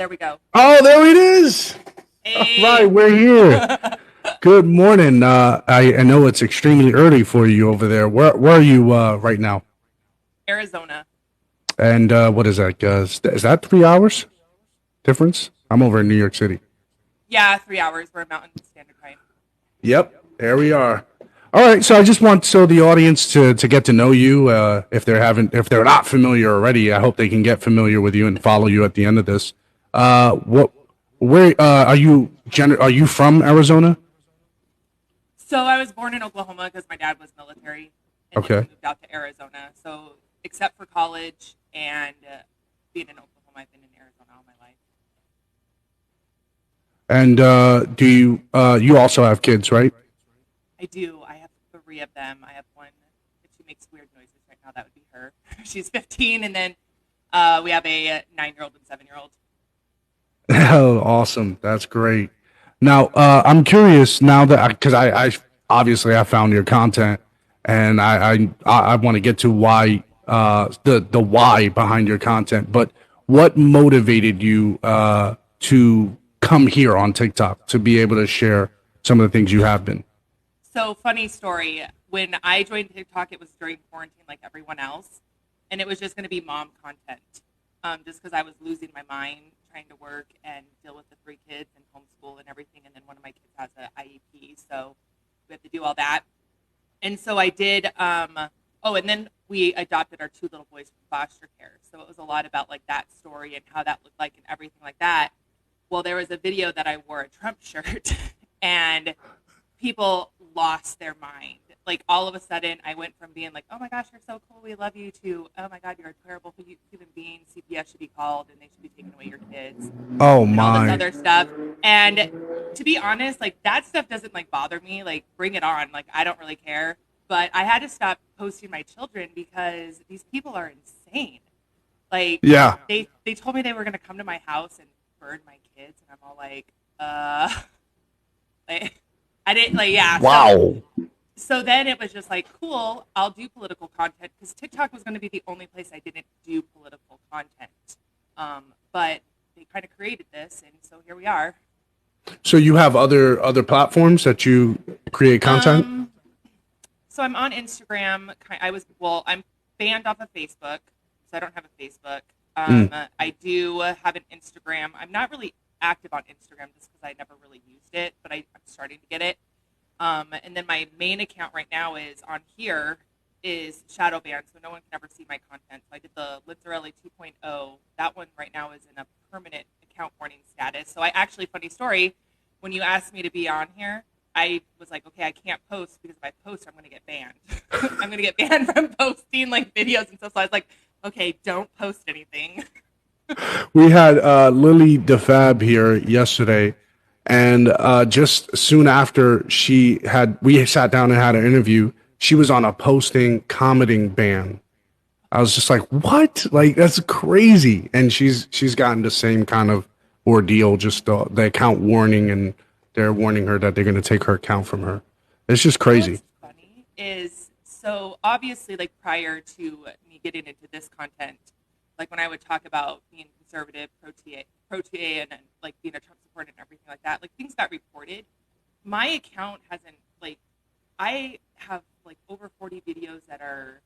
There we go. Oh, there it is. All right, Hey, we're here. Good morning. I know it's extremely early for you over there. Where are you right now? Arizona. And what is that? Is that 3 hours difference? I'm over in New York City. Yeah, 3 hours. We're Mountain Standard Time. Yep, there we are. All right, so I just want the audience to get to know you. If they're not familiar already, I hope they can get familiar with you and follow you at the end of this. What where are you? Are you from Arizona? So I was born in Oklahoma because my dad was military, and then we Okay. moved out to Arizona. So except for college and being in Oklahoma, I've been in Arizona all my life. And do you also have kids, right? I do. I have three of them. I have one. If she makes weird noises right now, that would be her. She's 15, and then we have a 9-year-old and 7-year-old. Oh, awesome. That's great. Now, I'm curious now that because I obviously I found your content and I want to get to why the why behind your content, but what motivated you to come here on TikTok to be able to share some of the things you have been? So funny story. When I joined TikTok, it was during quarantine, like everyone else, and it was just going to be mom content. Just because I was losing my mind trying to work and deal with the three kids and homeschool and everything, and then one of my kids has an IEP, so we have to do all that. And so I did. Oh, and then we adopted our two little boys from foster care, so it was a lot about like that story and how that looked like and everything like that. Well, there was a video that I wore a Trump shirt, and people lost their mind. Like all of a sudden, I went from being like, "Oh my gosh, you're so cool, we love you," to "Oh my God, you're a terrible human being. CPS should be called, and they should be taking away your kids," Oh and all this my. other stuff. And to be honest, like that stuff doesn't like bother me. Like bring it on. Like I don't really care. But I had to stop posting my children because these people are insane. Like Yeah. they told me they were gonna come to my house and burn my kids, and I'm all like, like, I didn't like yeah. Wow. So then it was just like, cool, I'll do political content because TikTok was going to be the only place I didn't do political content. But they kind of created this, and so here we are. So you have other platforms that you create content? Um, so I'm on Instagram. I'm banned off of Facebook, so I don't have a Facebook. Mm. I do have an Instagram. I'm not really active on Instagram just because I never really used it, but I'm starting to get it. And then my main account right now is on here is shadow banned, so no one can ever see my content. So I did the Lizzarelli 2.0. That one right now is in a permanent account warning status. So I actually, funny story, when you asked me to be on here, I was like, okay, I can't post because if I post, I'm going to get banned. I'm going to get banned from posting like videos and stuff. So I was like, okay, don't post anything. We had Lily DeFab here yesterday, and just soon after we sat down and had an interview. She was on a posting commenting ban. I was just like, "What? Like that's crazy!" And she's gotten the same kind of ordeal, just the account warning, and they're warning her that they're going to take her account from her. It's just You know crazy. what's funny is so obviously like prior to me getting into this content, like when I would talk about being conservative, pro TA, and like being a Trump supporter and everything like that, like things got reported. My account hasn't like I have like over 40 videos that are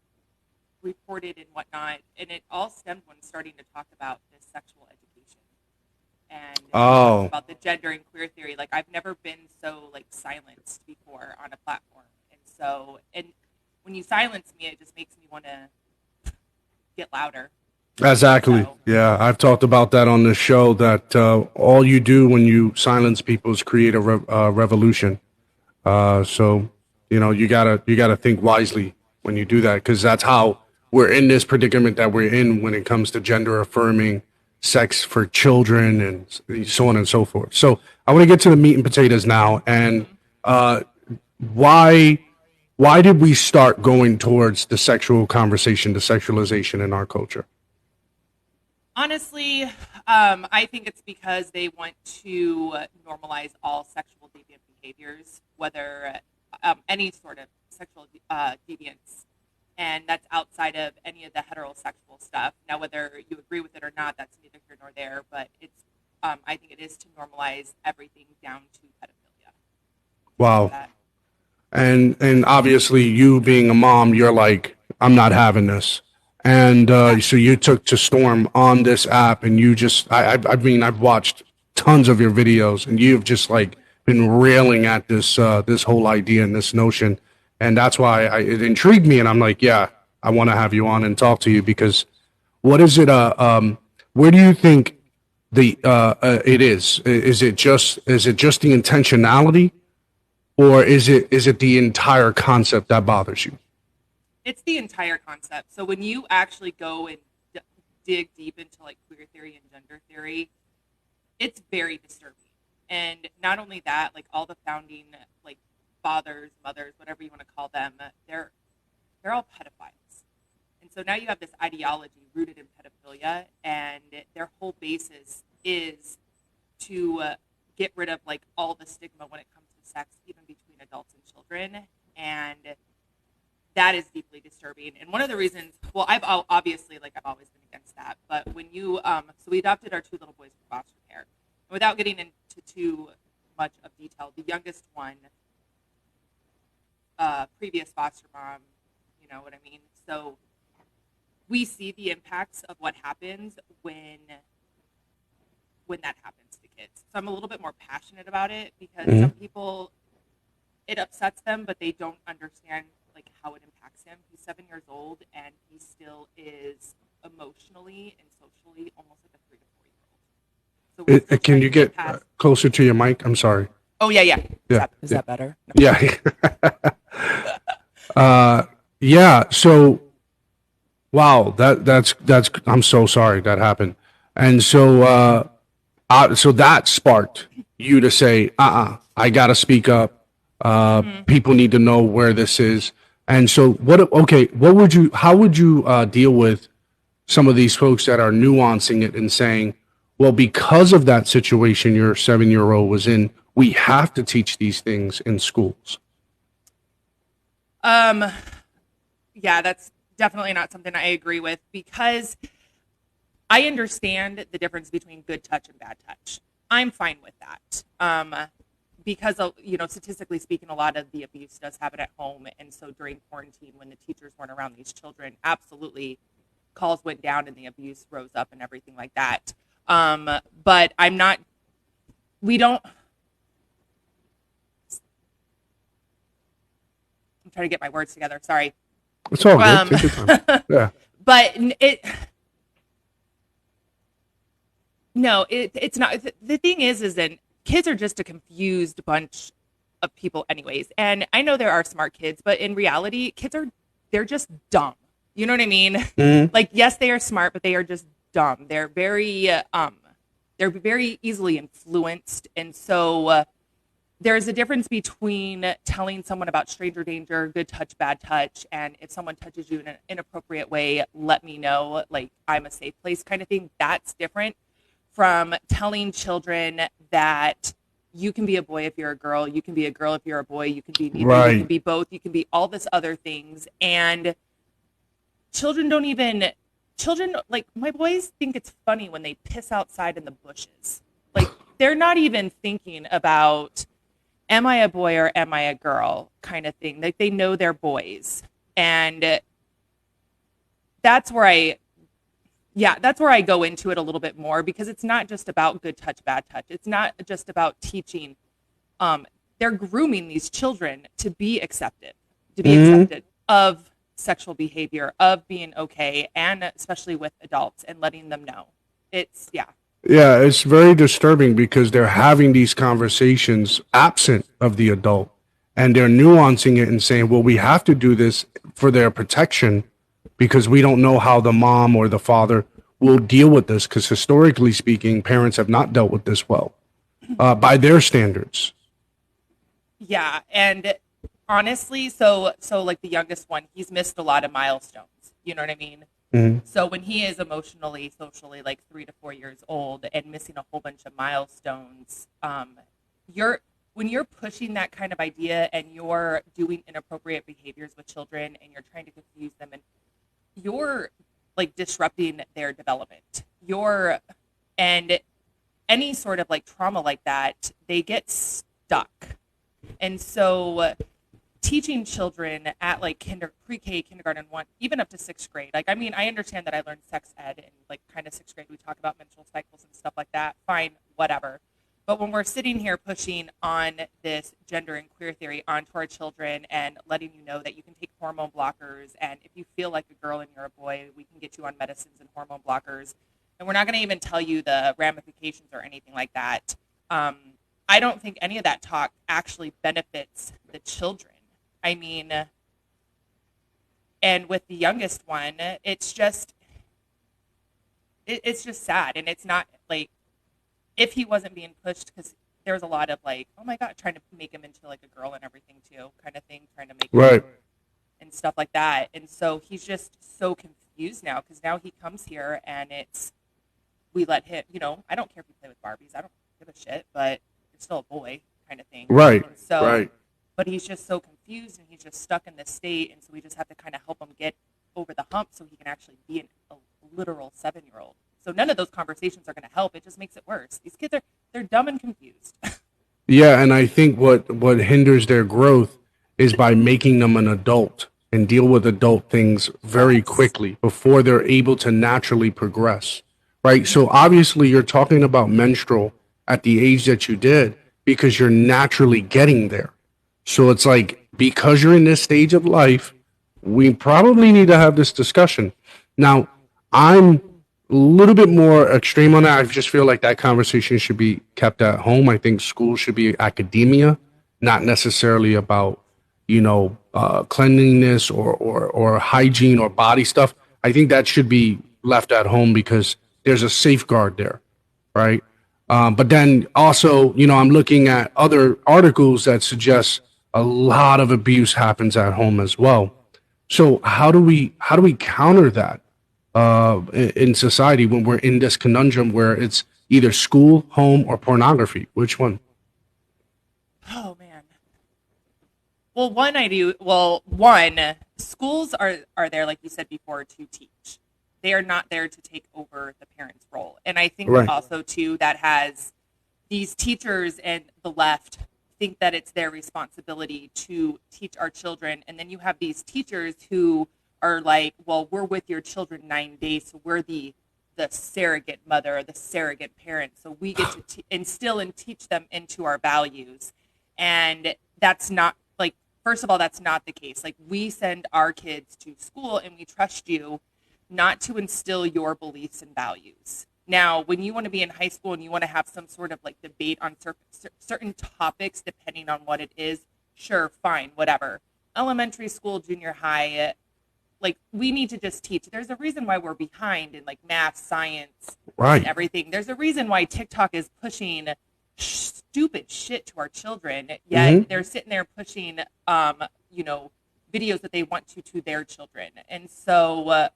reported and whatnot, and it all stemmed when starting to talk about this sexual education and talking Oh, about the gender and queer theory. Like I've never been so like silenced before on a platform, and so and when you silence me, it just makes me want to get louder. exactly. So Yeah, I've talked about that on the show. That all you do when you silence people is create a revolution. So you gotta think wisely when you do that because that's how we're in this predicament that we're in when it comes to gender affirming sex for children and so on and so forth. So I want to get to the meat and potatoes now, and mhm. uh, why why did we start going towards the sexual conversation, the sexualization in our culture? Honestly, I think it's because they want to normalize all sexual deviant behaviors, whether any sort of sexual deviance, and that's outside of any of the heterosexual stuff. Now, whether you agree with it or not, that's neither here nor there. But it's I think it is to normalize everything down to pedophilia. Wow. That, And obviously you being a mom, you're like, I'm not having this. And yeah, so you took to storm on this app, and you just, I mean, I've watched tons of your videos, and you've just like been railing at this whole idea and this notion, and that's why it intrigued me, and I'm like, yeah, I want to have you on and talk to you because what is it? Where do you think it is? Is it just the intentionality, or is it the entire concept that bothers you? it's the entire concept. So when you actually go and dig deep into like queer theory and gender theory, it's very disturbing. And not only that, like all the founding like fathers, mothers, whatever you want to call them, they're all pedophiles. And so now you have this ideology rooted in pedophilia, and their whole basis is to get rid of like all the stigma when it comes to sex, even between adults and children. And that is deeply disturbing. And one of the reasons, well, obviously like I've always been against that, but when you, so we adopted our two little boys from foster care. And without getting into too much of detail, the youngest one, previous foster mom, you know what I mean? So we see the impacts of what happens when that happens to kids. So I'm a little bit more passionate about it because some people, it upsets them, but they don't understand like how it impacts him. He's 7 years old, and he still is emotionally and socially almost like a 3 to 4 year old. So we're still Can trying you to get get past. closer to your mic? I'm sorry. Oh yeah. Yeah, Is yeah, that better? No. yeah. Yeah. So, wow, that's. I'm so sorry that happened. And so that sparked you to say, I gotta speak up. People need to know where this is. And so, what? Okay, what would you? How would you deal with some of these folks that are nuancing it and saying, well, because of that situation your 7 year old was in, we have to teach these things in schools. Um, yeah, that's definitely not something I agree with because I understand the difference between good touch and bad touch. I'm fine with that. Because statistically speaking, a lot of the abuse does happen at home, and so during quarantine, when the teachers weren't around these children, absolutely, calls went down and the abuse rose up and everything like that. But I'm not. We don't. I'm trying to get my words together. Sorry. It's all good. Take your time. Yeah. But it's not. The thing is that kids are just a confused bunch of people, anyways. And I know there are smart kids, but in reality, they're just dumb. You know what I mean? Like, yes, they are smart, but they are just dumb. They're very easily influenced, and so there's a difference between telling someone about stranger danger, good touch, bad touch, and if someone touches you in an inappropriate way, let me know, like I'm a safe place kind of thing. That's different from telling children that you can be a boy if you're a girl, you can be a girl if you're a boy, you can be neither, you can be both, you can be all this other things. And children like my boys think it's funny when they piss outside in the bushes. Like they're not even thinking about am I a boy or am I a girl kind of thing. Like they know they're boys. And that's where I go into it a little bit more because it's not just about good touch, bad touch. It's not just about teaching. They're grooming these children to be accepted of sexual behavior, of being okay, and especially with adults and letting them know. Yeah, it's very disturbing because they're having these conversations absent of the adult, and they're nuancing it and saying, well, we have to do this for their protection because we don't know how the mom or the father will deal with this because historically speaking, parents have not dealt with this well by their standards. Yeah, and honestly, so like the youngest one, he's missed a lot of milestones. You know what I mean? So when he is emotionally, socially like 3 to 4 years old and missing a whole bunch of milestones, when you're pushing that kind of idea and you're doing inappropriate behaviors with children and you're trying to confuse them and you're like disrupting their development. And any sort of like trauma like that, they get stuck. And so teaching children at like pre-K, kindergarten one, even up to sixth grade. Like, I mean, I understand that I learned sex ed and like kind of sixth grade, we talk about menstrual cycles and stuff like that. Fine, whatever. But when we're sitting here pushing on this gender and queer theory onto our children and letting you know that you can take hormone blockers, and if you feel like a girl and you're a boy, we can get you on medicines and hormone blockers. And we're not going to even tell you the ramifications or anything like that. I don't think any of that talk actually benefits the children. I mean, and with the youngest one, it's just sad, and it's not like if he wasn't being pushed, because there was a lot of like, oh my god, trying to make him into like a girl and everything too, kind of thing, trying to make Right. him and stuff like that, and so he's just so confused now because now he comes here and we let him, I don't care if you play with Barbies, I don't give a shit, but you're still a boy, kind of thing. Right. And so, Right. but he's just so confused and he's just stuck in this state, and so we just have to kind of help him get over the hump so he can actually be a literal 7-year-old. So none of those conversations are going to help. It just makes it worse. These kids they're dumb and confused. Yeah, and I think what hinders their growth is by making them an adult and deal with adult things very Yes. quickly before they're able to naturally progress. Right? So obviously you're talking about menstrual at the age that you did because you're naturally getting there. So it's like because you're in this stage of life, we probably need to have this discussion. Now, I'm a little bit more extreme on that. I just feel like that conversation should be kept at home. I think school should be academia, not necessarily about cleanliness or hygiene or body stuff. I think that should be left at home because there's a safeguard there, right? But then also, I'm looking at other articles that suggest a lot of abuse happens at home as well. So how do we counter that in society when we're in this conundrum where it's either school, home, or pornography? Which one? Oh man. Well, one I do. Well, one schools are there, like you said before, to teach. They are not there to take over the parents' role. And I think Right. also too that has these teachers and the left think that it's their responsibility to teach our children, and then you have these teachers who are like, well, we're with your children 9 days, so we're the surrogate mother or the surrogate parent, so we get to instill and teach them into our values. And that's not like, first of all, that's not the case. Like, we send our kids to school and we trust you not to instill your beliefs and values. Now, when you want to be in high school and you want to have some sort of like debate on certain topics, depending on what it is, sure, fine, whatever. Elementary school, junior high, like, we need to just teach. There's a reason why we're behind in like math, science, and Right. everything. There's a reason why TikTok is pushing stupid shit to our children, Hmm. yet they're sitting there pushing, you know, videos that they want to their children. And so,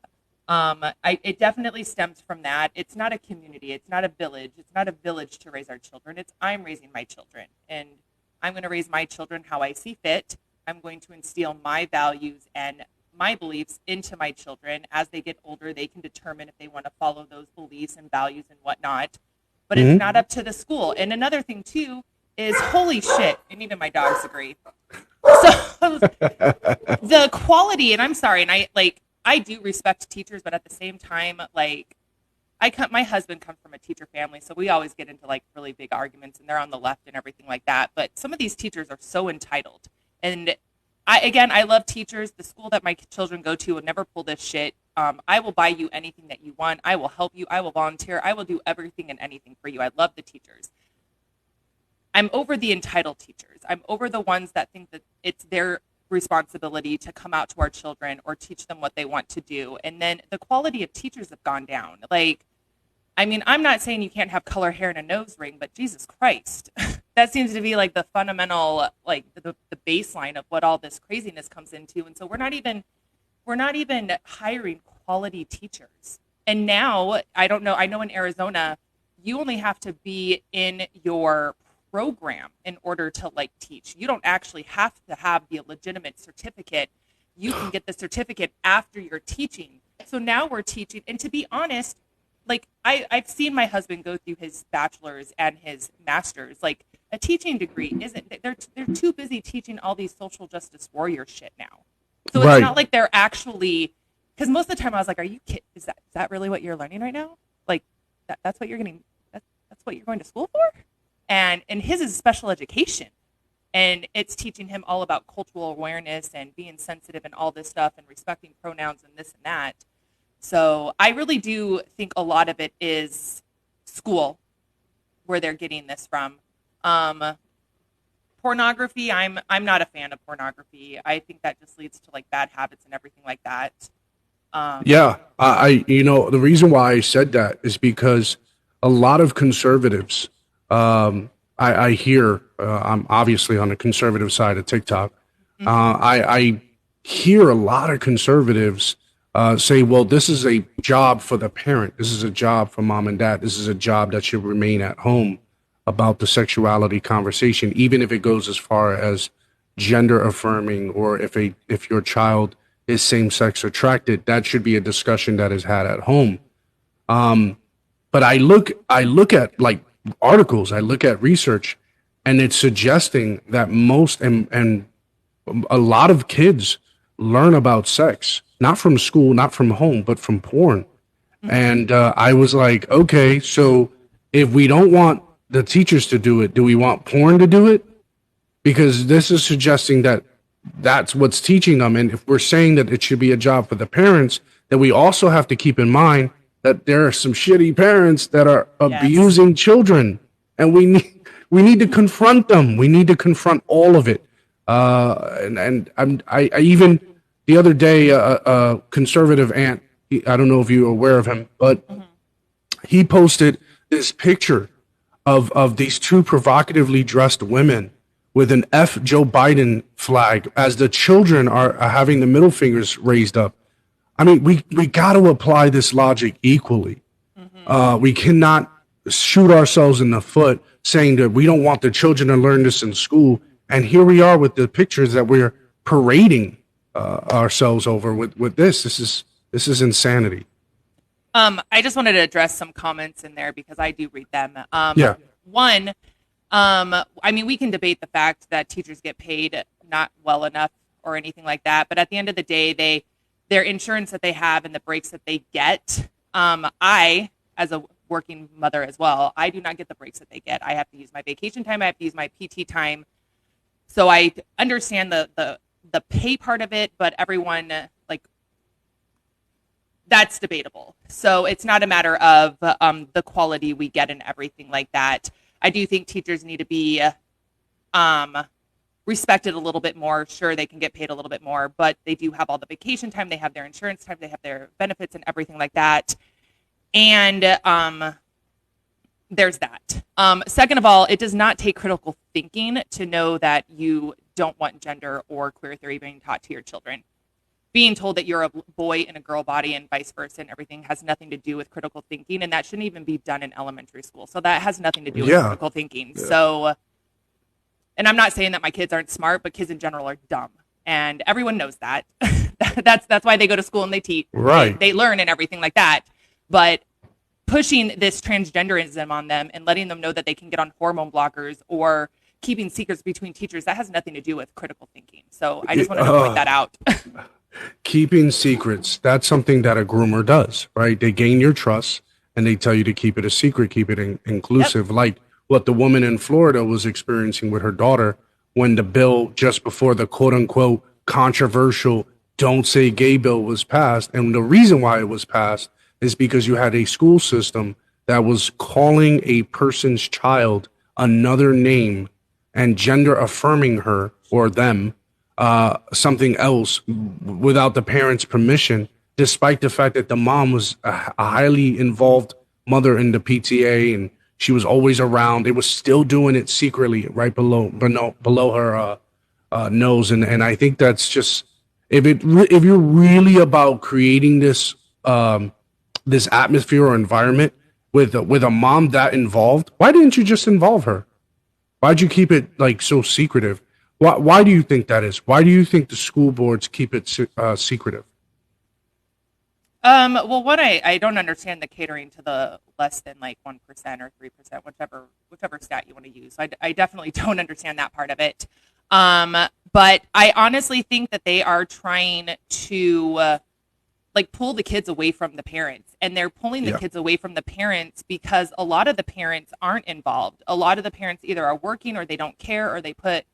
it definitely stems from that. It's not a community. It's not a village. It's not a village to raise our children. It's I'm raising my children, and I'm going to raise my children how I see fit. I'm going to instill my values and my beliefs into my children. As they get older, they can determine if they want to follow those beliefs and values and whatnot. But it's Hmm. not up to the school. And another thing too is, holy shit, and even my dogs agree. So the quality, and I'm sorry, and I do respect teachers, but at the same time, like, my husband comes from a teacher family, so we always get into like really big arguments, and they're on the left and everything like that. But some of these teachers are so entitled, and I love teachers. The school that my children go to will never pull this shit. I will buy you anything that you want. I will help you. I will volunteer. I will do everything and anything for you. I love the teachers. I'm over the entitled teachers. I'm over the ones that think that it's their responsibility to come out to our children or teach them what they want to do. And then the quality of teachers have gone down. Like, I mean, I'm not saying you can't have color hair and a nose ring, but Jesus Christ. That seems to be like the fundamental, like the baseline of what all this craziness comes into. And so we're not even hiring quality teachers. And now, I don't know, I know in Arizona, you only have to be in your program in order to like teach. You don't actually have to have the legitimate certificate. You can get the certificate after you're teaching. So now we're teaching, and to be honest, like I've seen my husband go through his bachelor's and his master's. Like a teaching degree isn't they're too busy teaching all these social justice warrior shit now. So it's Right. not like they're actually, because most of the time I was like, are you kidding? Is that really what you're learning right now? Like that's what you're getting that's what you're going to school for? And his is special education. And it's teaching him all about cultural awareness and being sensitive and all this stuff and respecting pronouns and this and that. So I really do think a lot of it is school where they're getting this from. Pornography, I'm not a fan of pornography. I think that just leads to like bad habits and everything like that. Yeah, the reason why I said that is because a lot of conservatives, I hear, I'm obviously on the conservative side of TikTok. I hear a lot of conservatives say, well, this is a job for the parent. This is a job for mom and dad. This is a job that should remain at home about the sexuality conversation, even if it goes as far as gender affirming, or if your child is same sex attracted, that should be a discussion that is had at home. But I look at like articles, I look at research, and it's suggesting that most and a lot of kids learn about sex, not from school, not from home, but from porn. And I was like, okay, so if we don't want the teachers to do it, do we want porn to do it? Because this is suggesting that that's what's teaching them. And if we're saying that it should be a job for the parents, then we also have to keep in mind that there are some shitty parents that are abusing children, and we need to confront them. We need to confront all of it. I even the other day, a conservative aunt, I don't know if you're aware of him, but he posted this picture of these two provocatively dressed women with an F Joe Biden flag as the children are having the middle fingers raised up. I mean, we got to apply this logic equally. We cannot shoot ourselves in the foot saying that we don't want the children to learn this in school. And here we are with the pictures that we're parading ourselves over with this. This is insanity. I just wanted to address some comments in there because I do read them. Yeah. One, I mean, we can debate the fact that teachers get paid not well enough or anything like that, but at the end of the day, their insurance that they have and the breaks that they get. I, as a working mother as well, I do not get the breaks that they get. I have to use my vacation time. I have to use my PT time. So I understand the pay part of it, but everyone, like, that's debatable. So it's not a matter of the quality we get and everything like that. I do think teachers need to be respected a little bit more. Sure, they can get paid a little bit more, but they do have all the vacation time, they have their insurance time, they have their benefits and everything like that. And there's that. Second of all, it does not take critical thinking to know that you don't want gender or queer theory being taught to your children. Being told that you're a boy in a girl body and vice versa and everything has nothing to do with critical thinking, and that shouldn't even be done in elementary school. So that has nothing to do with critical thinking. Yeah. So, and I'm not saying that my kids aren't smart, but kids in general are dumb, and everyone knows that. That's why they go to school and they teach. Right. They learn and everything like that. But pushing this transgenderism on them and letting them know that they can get on hormone blockers or keeping secrets between teachers, that has nothing to do with critical thinking. So I just wanted to point that out. Keeping secrets, that's something that a groomer does, right? They gain your trust and they tell you to keep it a secret, keep it inclusive. Yep. Like what the woman in Florida was experiencing with her daughter when the bill just before the quote unquote controversial Don't Say Gay bill was passed. And the reason why it was passed is because you had a school system that was calling a person's child another name and gender affirming her or them something else without the parents' permission, despite the fact that the mom was a highly involved mother in the PTA and she was always around. They were still doing it secretly right below her nose. And I think that's just, if you're really about creating this this atmosphere or environment with a mom that involved, why didn't you just involve her? Why'd you keep it like so secretive? Why do you think that is? Why do you think the school boards keep it secretive? Well, one, I don't understand the catering to the less than like 1% or 3%, whichever stat you want to use. I definitely don't understand that part of it. Um, but I honestly think that they are trying to like pull the kids away from the parents, and they're pulling the Yeah. kids away from the parents because a lot of the parents aren't involved. A lot of the parents either are working or they don't care, or they put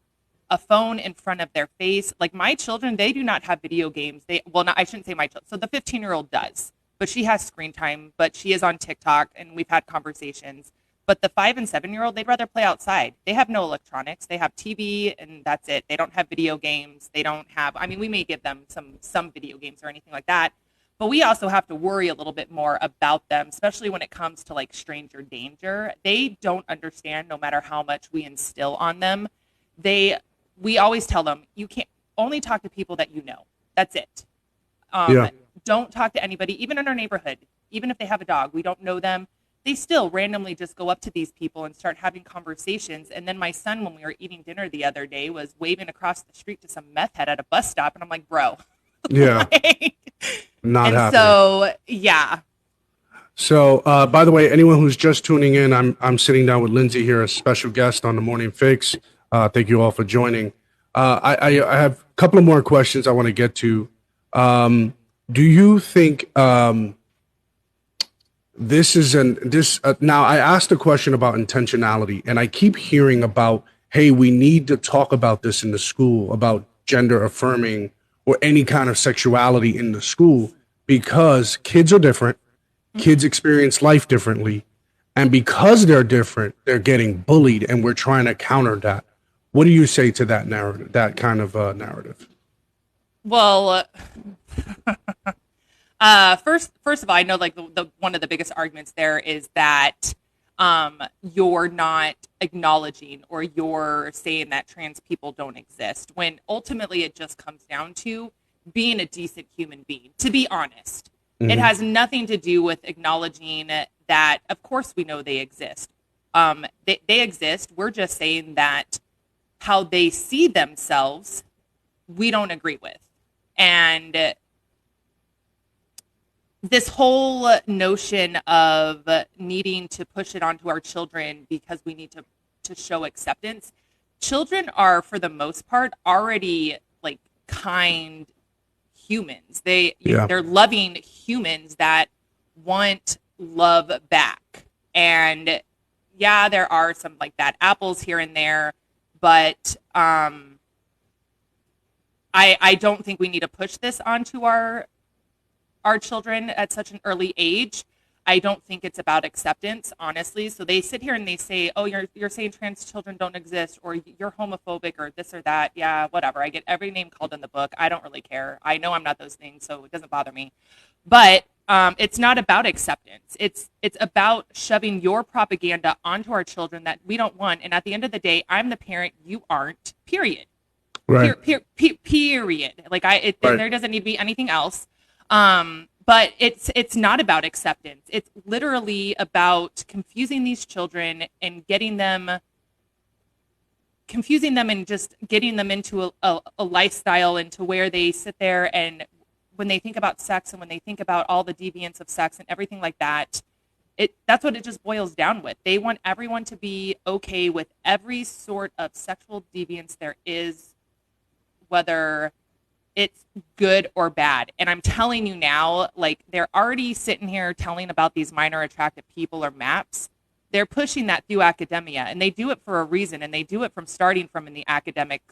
a phone in front of their face. Like my children, they do not have video games. Well, not, I shouldn't say my children. So the 15-year-old does, but she has screen time, but she is on TikTok and we've had conversations. But the 5 and 7-year-old, they'd rather play outside. They have no electronics. They have TV and that's it. They don't have video games. They don't have, I mean, we may give them some video games or anything like that, but we also have to worry a little bit more about them, especially when it comes to like stranger danger. They don't understand no matter how much we instill on them. They We always tell them you can't only talk to people that you know. That's it. Um, Yeah. don't talk to anybody, even in our neighborhood. Even if they have a dog, we don't know them. They still randomly just go up to these people and start having conversations. And then my son, when we were eating dinner the other day, was waving across the street to some meth head at a bus stop, and I'm like, bro. Yeah. Like, Not and happening. so, yeah. So, by the way, anyone who's just tuning in, I'm sitting down with Lindsay here, a special guest on the Morning Fix. Thank you all for joining. I have a couple of more questions I want to get to. Do you think this is now I asked a question about intentionality, and I keep hearing about, hey, we need to talk about this in the school, about gender affirming or any kind of sexuality in the school, because kids are different. Kids experience life differently. And because they're different, they're getting bullied, and we're trying to counter that. What do you say to that narrative, that kind of narrative? Well, first of all, I know like the one of the biggest arguments there is that you're not acknowledging or you're saying that trans people don't exist, when ultimately it just comes down to being a decent human being. To be honest, it Hmm. has nothing to do with acknowledging that. Of course, we know they exist. They exist. We're just saying that how they see themselves, we don't agree with, and this whole notion of needing to push it onto our children because we need to show acceptance. Children are, for the most part, already like kind humans. Yeah. They're loving humans that want love back. And yeah, there are some like bad apples here and there, but I don't think we need to push this onto our children at such an early age. I don't think it's about acceptance, honestly. So they sit here and they say, "Oh, you're saying trans children don't exist, or you're homophobic, or this or that." Yeah, whatever. I get every name called in the book. I don't really care. I know I'm not those things, so it doesn't bother me. But it's not about acceptance. It's about shoving your propaganda onto our children that we don't want. And at the end of the day, I'm the parent. You aren't. Period. Right. Period. Like Right. there doesn't need to be anything else. But it's not about acceptance. It's literally about confusing these children and confusing them and just getting them into a lifestyle, into where they sit there, and when they think about sex and when they think about all the deviance of sex and everything like that, that's what it just boils down with. They want everyone to be okay with every sort of sexual deviance there is, whether it's good or bad. And I'm telling you now, like they're already sitting here telling about these minor attracted people or maps. They're pushing that through academia, and they do it for a reason, and they do it from starting from in the academic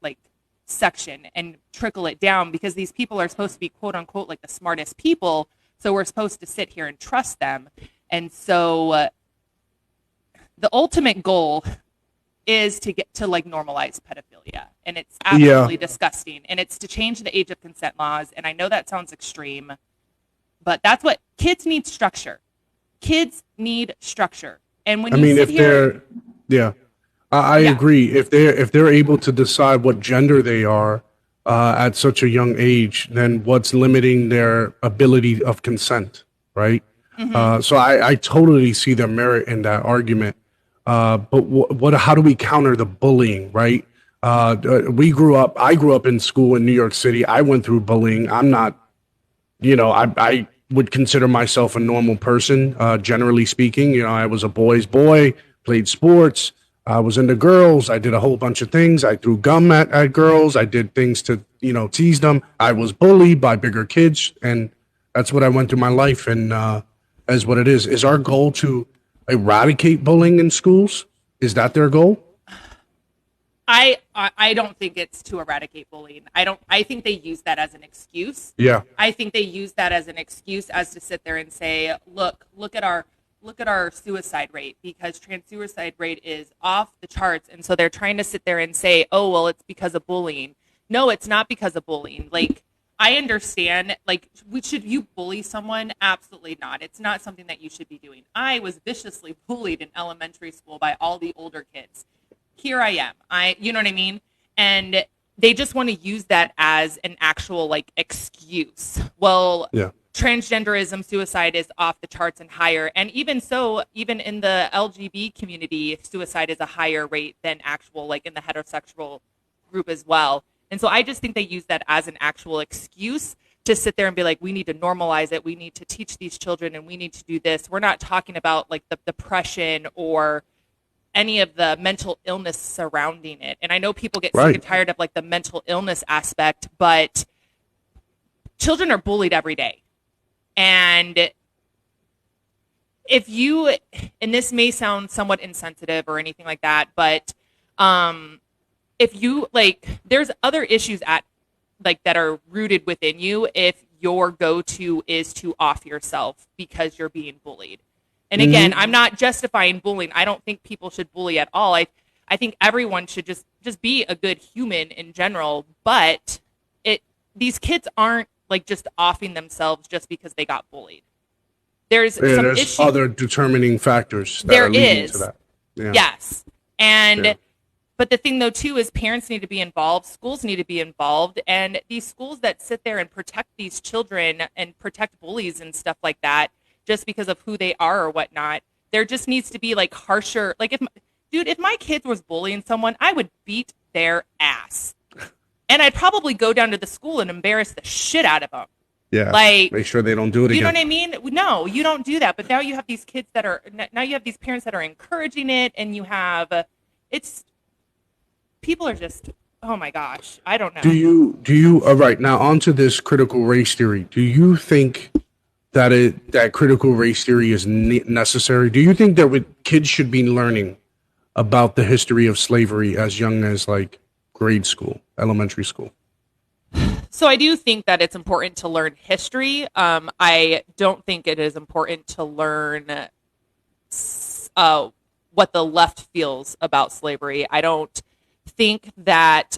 like section and trickle it down, because these people are supposed to be quote unquote like the smartest people. So we're supposed to sit here and trust them. And so the ultimate goal is to get to like normalize pedophilia, and it's Yeah. absolutely disgusting, and it's to change the age of consent laws. And I know that sounds extreme, but that's what kids need. Structure. And when I you mean, sit if here, yeah, I yeah. agree. If they're able to decide what gender they are at such a young age, then what's limiting their ability of consent, right? Hmm. So I totally see the merit in that argument. But what? How do we counter the bullying, right? I grew up in school in New York City. I went through bullying. I'm not I would consider myself a normal person, generally speaking. I was a boy's boy, played sports. I was into girls. I did a whole bunch of things. I threw gum at girls. I did things to, tease them. I was bullied by bigger kids. And that's what I went through my life. And as what it is. Is our goal to eradicate bullying in schools? Is that their goal? I don't think it's to eradicate bullying. I think they use that as an excuse. Yeah. I think they use that as an excuse as to sit there and say, look at our suicide rate, because trans suicide rate is off the charts, and so they're trying to sit there and say, oh well, it's because of bullying. No, it's not because of bullying. Like, I understand, like, should you bully someone? Absolutely not. It's not something that you should be doing. I was viciously bullied in elementary school by all the older kids. Here I am. You know what I mean? And they just want to use that as an actual, like, excuse. Well, Yeah. transgenderism, suicide is off the charts and higher. And even so, even in the LGBT community, suicide is a higher rate than actual, like, in the heterosexual group as well. And so I just think they use that as an actual excuse to sit there and be like, we need to normalize it. We need to teach these children, and we need to do this. We're not talking about, like, the depression or any of the mental illness surrounding it. And I know people get sick Right. and tired of, like, the mental illness aspect, but children are bullied every day. And if you, and this may sound somewhat insensitive or anything like that, but if you, like, there's other issues that are rooted within you if your go-to is to off yourself because you're being bullied. And again, I'm not justifying bullying. I don't think people should bully at all. I think everyone should just be a good human in general. But these kids aren't, like, just offing themselves just because they got bullied. There's some There's issues. other determining factors that There are leading is. to that. Yeah. Yes. And Yeah. but the thing though too is parents need to be involved, schools need to be involved, and these schools that sit there and protect these children and protect bullies and stuff like that just because of who they are or whatnot, there just needs to be, like, harsher, like, if my kids was bullying someone, I would beat their ass. And I'd probably go down to the school and embarrass the shit out of them. Yeah. Like, Make sure they don't do it you know again. what I mean? No, you don't do that. But now you have these kids now you have these parents that are encouraging it, and you have, people are just, oh my gosh, I don't know. Do you all right, now onto this critical race theory. Do you think that critical race theory is necessary? Do you think that kids should be learning about the history of slavery as young as, like, grade school, elementary school? So I do think that it's important to learn history. I don't think it is important to learn what the left feels about slavery. I don't think that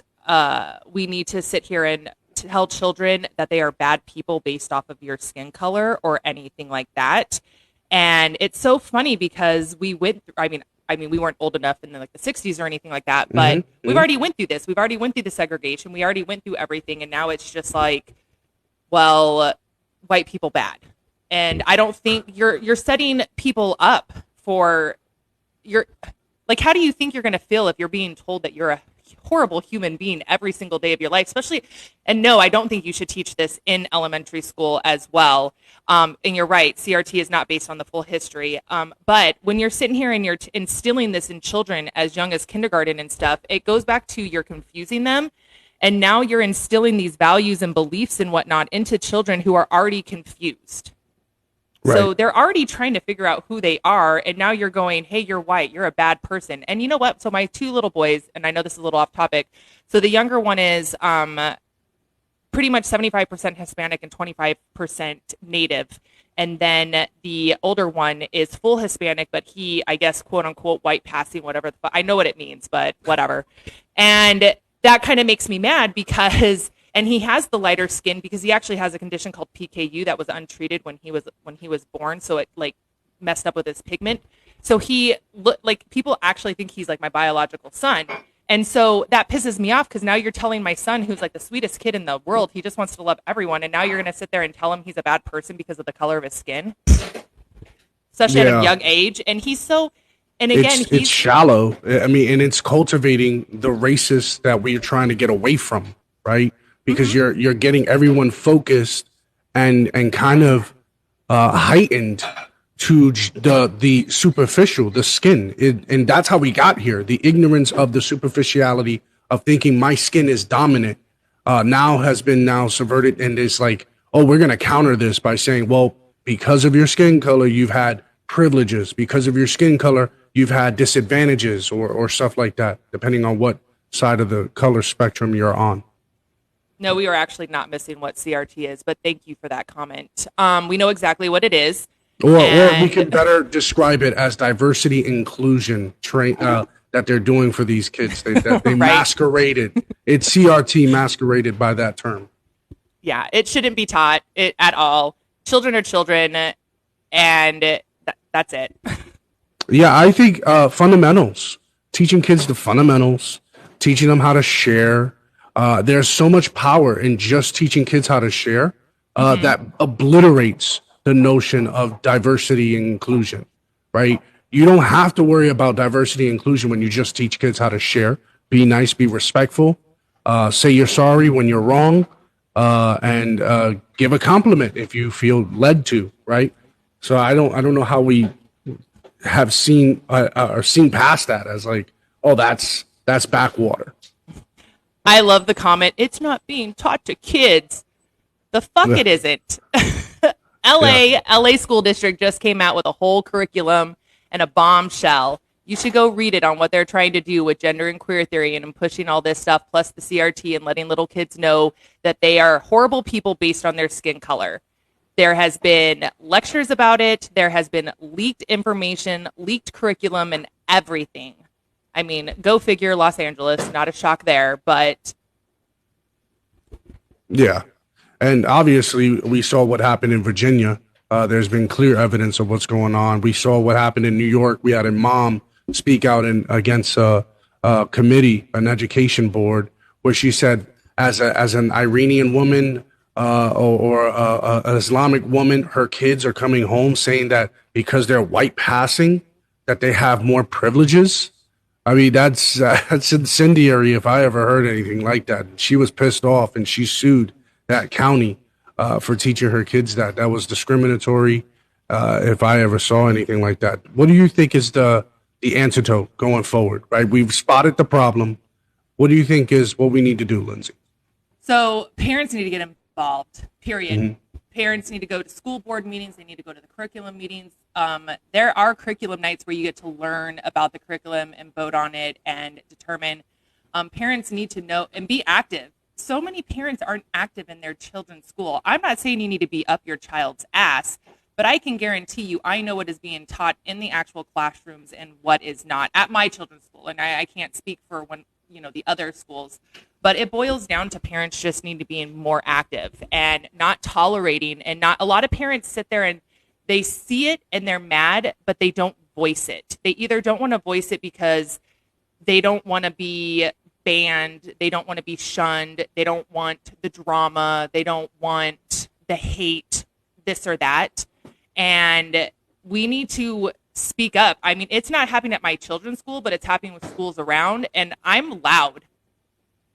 we need to sit here and tell children that they are bad people based off of your skin color or anything like that. And it's so funny because we went through, I mean, we weren't old enough in the 60s or anything like that, but we've already went through this. We've already went through the segregation. We already went through everything. And now it's just like, well, white people bad. And I don't think you're setting people up for like, how do you think you're going to feel if you're being told that you're a horrible human being every single day of your life, especially, and no, I don't think you should teach this in elementary school as well. And you're right, CRT is not based on the full history. But when you're sitting here and you're instilling this in children as young as kindergarten and stuff, it goes back to you're confusing them. And now you're instilling these values and beliefs and whatnot into children who are already confused. Right. So they're already trying to figure out who they are. And now you're going, hey, you're white. You're a bad person. And you know what? So my two little boys, and I know this is a little off topic. So the younger one is pretty much 75% Hispanic and 25% Native. And then the older one is full Hispanic, but he, I guess, quote unquote, white passing, whatever. I know what it means, but whatever. And that kind of makes me mad because... And he has the lighter skin because he actually has a condition called PKU that was untreated when he was born. So it, like, messed up with his pigment. So like, people actually think he's like my biological son. And so that pisses me off because now you're telling my son, who's like the sweetest kid in the world, he just wants to love everyone. And now you're going to sit there and tell him he's a bad person because of the color of his skin, especially at a young age. And he's so, and again, it's shallow. I mean, and it's cultivating the racists that we're trying to get away from, right? Because you're getting everyone focused and kind of heightened to the superficial, the skin. And that's how we got here. The ignorance of the superficiality of thinking my skin is dominant now has been now subverted, and it's like, oh, we're going to counter this by saying, well, because of your skin color, you've had privileges. Because of your skin color, you've had disadvantages or stuff like that, depending on what side of the color spectrum you're on. No, we are actually not missing what CRT is, but thank you for that comment. We know exactly what it is. Or we could better describe it as diversity inclusion that they're doing for these kids. They Right. masqueraded. It's CRT masqueraded by that term. Yeah, it shouldn't be taught at all. Children are children, and that's it. Yeah, I think fundamentals, teaching kids the fundamentals, teaching them how to share. There's so much power in just teaching kids how to share that obliterates the notion of diversity and inclusion, right? You don't have to worry about diversity and inclusion when you just teach kids how to share, be nice, be respectful, say you're sorry when you're wrong, and give a compliment if you feel led to, right? So I don't know how we have seen or seen past that as like, oh, that's backwater. I love the comment. It's not being taught to kids. The fuck Yeah. it isn't. LA school district just came out with a whole curriculum and a bombshell. You should go read it on what they're trying to do with gender and queer theory and pushing all this stuff, plus the CRT, and letting little kids know that they are horrible people based on their skin color. There has been lectures about it. There has been leaked information, leaked curriculum, and everything. I mean, go figure, Los Angeles, not a shock there, but Yeah. And obviously, we saw what happened in Virginia. There's been clear evidence of what's going on. We saw what happened in New York. We had a mom speak out against a committee, an education board, where she said, as an Iranian woman or an Islamic woman, her kids are coming home saying that because they're white passing, that they have more privileges. I mean, that's incendiary if I ever heard anything like that. She was pissed off and she sued that county for teaching her kids that. That was discriminatory if I ever saw anything like that. What do you think is the antidote going forward, right? We've spotted the problem. What do you think is what we need to do, Lindsay? so parents need to get involved, period. Parents need to go to school board meetings. They need to go to the curriculum meetings. There are curriculum nights where you get to learn about the curriculum and vote on it and determine. Parents need to know and be active. So many parents aren't active in their children's school. I'm not saying you need to be up your child's ass, but I can guarantee you I know what is being taught in the actual classrooms and what is not at my children's school. And I can't speak for the other schools, but it boils down to parents just need to be more active and not tolerating, and not a lot of parents sit there and they see it and they're mad, but they don't voice it. They either don't want to voice it because they don't want to be banned, they don't want to be shunned, they don't want the drama, they don't want the hate, this or that. And we need to speak up. I mean, it's not happening at my children's school, but it's happening with schools around, and I'm loud.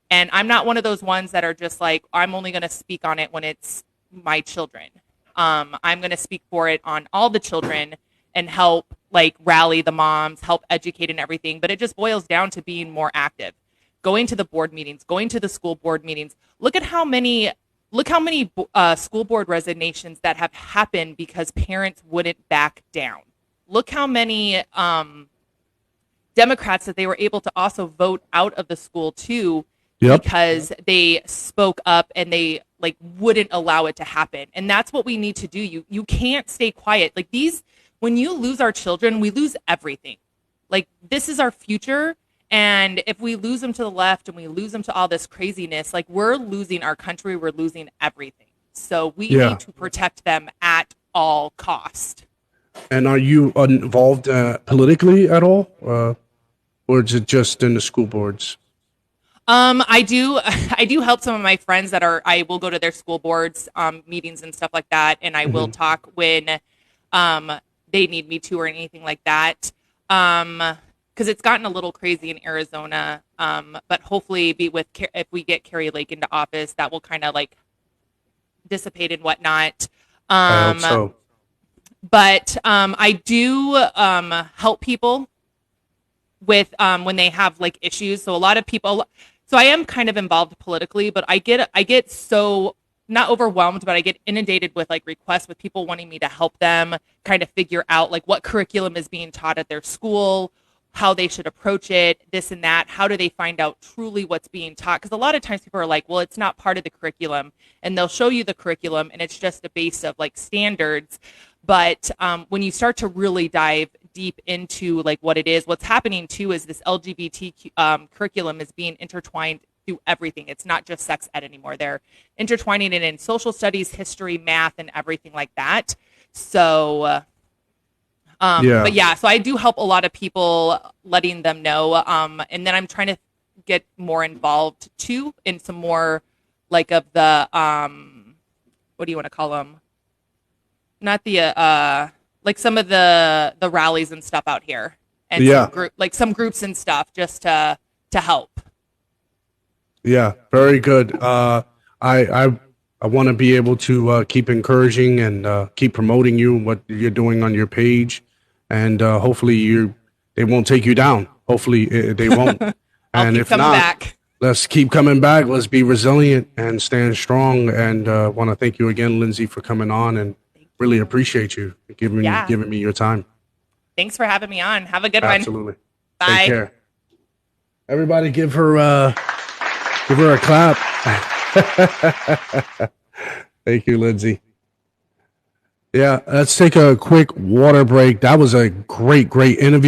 And I'm not one of those ones that are just like, I'm only going to speak on it when it's my children. I'm going to speak for it on all the children and help rally the moms, help educate and everything. But it just boils down to being more active, going to the board meetings, going to the school board meetings. Look how many school board resignations that have happened because parents wouldn't back down. Look how many Democrats that they were able to also vote out of the school too. Yep. Because they spoke up and they wouldn't allow it to happen. And that's what we need to do. You can't stay quiet. When you lose our children, we lose everything. This is our future. And if we lose them to the left and we lose them to all this craziness, we're losing our country, we're losing everything. So we need to protect them at all cost. And are you involved politically at all? Or is it just in the school boards? I do help some of my friends I will go to their school boards meetings and stuff like that, and I will talk when they need me to or anything like that. Because it's gotten a little crazy in Arizona, but hopefully if we get Carrie Lake into office, that will kind of dissipate and whatnot. I hope so. But I do help people with when they have like issues. So a lot of people. So I am kind of involved politically, but I get so not overwhelmed, but I get inundated with like requests with people wanting me to help them kind of figure out like what curriculum is being taught at their school, how they should approach it, this and that. How do they find out truly what's being taught? Because a lot of times people are like, well, it's not part of the curriculum, and they'll show you the curriculum, and it's just a base of like standards. But when you start to really dive deep into like what it is, what's happening too is this LGBT curriculum is being intertwined through everything. It's not just sex ed anymore. They're intertwining it in social studies, history, math, and everything like that. So, but yeah, so I do help a lot of people, letting them know. And then I'm trying to get more involved too in some more like of the, what do you want to call them? Not the, like some of the rallies and stuff out here, and some groups and stuff, just to help. Yeah, very good. I want to be able to keep encouraging and keep promoting you, what you're doing on your page, and hopefully they won't take you down. Hopefully they won't. And if not, back. Let's keep coming back. Let's be resilient and stand strong. And want to thank you again, Lindsay, for coming on, and really appreciate you giving me your time. Thanks for having me on. Have a good one. Absolutely. Bye. Take care. Everybody give her a clap. Thank you, Lindsay. Yeah, let's take a quick water break. That was a great interview.